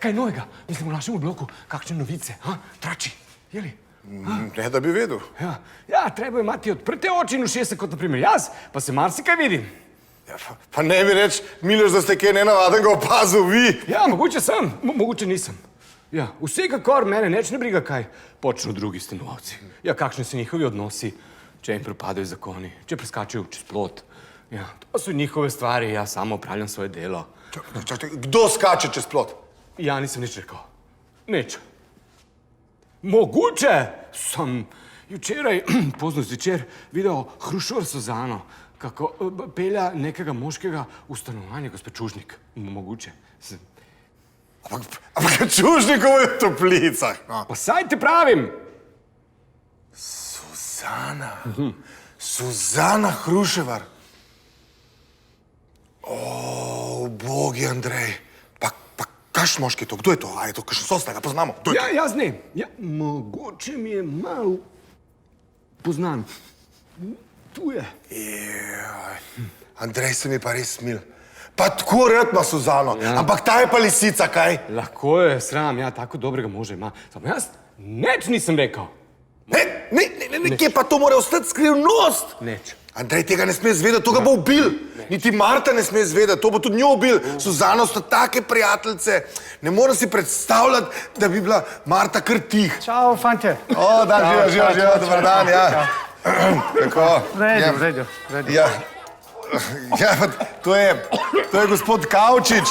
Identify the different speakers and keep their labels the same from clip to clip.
Speaker 1: kaj novega? Mislim, v našem bloku, kakšne novice, ha? Trači, jeli?
Speaker 2: Ne, da bi vedel.
Speaker 1: Ja, treba imati odprte oči in ušesa, kot naprimer jaz, pa se marsikaj vidim.
Speaker 2: Ja, pa ne bi reč, Miloš, da ste kaj nenavadnega opazil vi.
Speaker 1: Ja, mogoče sem, mogoče nisem. Ja, vsekakor mene neč ne briga, kaj počnu drugi stanovalci. Ja, kakšni so njihovi odnosi, če jim propadajo zakoni, če preskačejo čez plot. Ja, to so njihove stvari, jaz samo opravljam svoje delo.
Speaker 2: Čakaj, kdo skače čez plot?
Speaker 1: Ja, nisem nič rekel. Nič. Mogoče sem včeraj, pozno zvečer, videl Hrušor Suzano, kako pelja nekega moškega v stanovanje, gospod Čužnik. Mogoče.
Speaker 2: Ampak Čužnikovo je v toplicah.
Speaker 1: Pa saj te pravim.
Speaker 2: Suzana. Suzana Hruševar. O, bogi Andrej. Pa kaš moški to? Kdo je to? A je to kakšen sosna, ga poznamo?
Speaker 1: Ja, jaz ne. Ja, mogoče mi je mal poznan. Tu je.
Speaker 2: Andrej se mi pa res smil. Pa tako rad ima Suzano. Ampak ta je pa lisica, kaj?
Speaker 1: Lahko je sram, ja, tako dobrega moža ima. Samo jaz neč nisem rekel.
Speaker 2: Ne, kje pa to mora ostati skrivnost?
Speaker 1: Neč.
Speaker 2: Andrej tega ne sme izvedeti, to ga bo ubil. Niti Marta ne sme izvedeti, to bo tudi njo ubil. Suzano sta take prijateljice. Ne morem si predstavljati, da bi bila Marta kar tih.
Speaker 3: Čau, fante.
Speaker 2: O, da, živa, dober dan, ja. Kako?
Speaker 3: V redu.
Speaker 2: Ja, pa to je gospod Kavčič,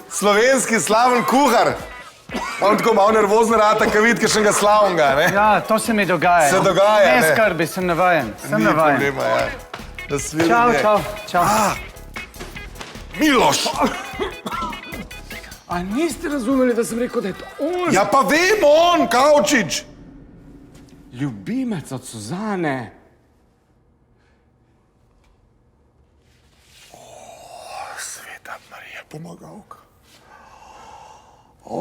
Speaker 2: slovenski slaven kuhar. On tako malo nervozno rata, ko vidi kakšnega slavnega, ne?
Speaker 3: Ja, to se mi dogaja.
Speaker 2: Se dogaja, ne?
Speaker 3: Ne skrbi, sem navajen.
Speaker 2: Ni problema, ja.
Speaker 3: Čau.
Speaker 2: Miloš!
Speaker 1: A niste razumeli, da sem rekel, da je to on?
Speaker 2: Ja, pa vem, on, Kavčič!
Speaker 1: Ljubimec od Suzane.
Speaker 2: Sveta Marija, pomagalka. O,